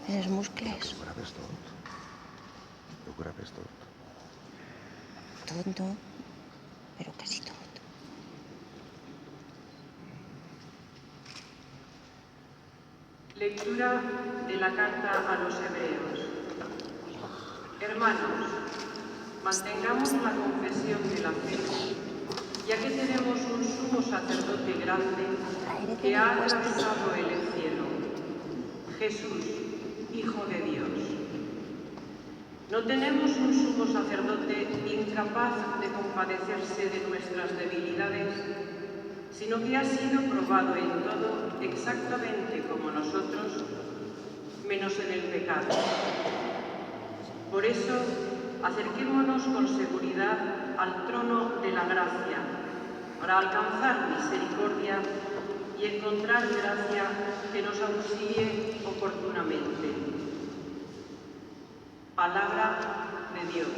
en els muscles. Ho graves tot? Ho graves tot? Tot no, però quasi tot. Lectura de la carta a los Hebreos. Hermanos, mantengamos la confesión de la fe, ya que tenemos un sumo sacerdote grande que ha atravesado el cielo, Jesús, Hijo de Dios. No tenemos un sumo sacerdote incapaz de compadecerse de nuestras debilidades, sino que ha sido probado en todo exactamente como nosotros, menos en el pecado. Por eso, acerquémonos con seguridad al trono de la gracia, para alcanzar misericordia y encontrar gracia que nos auxilie oportunamente. Palabra de Dios.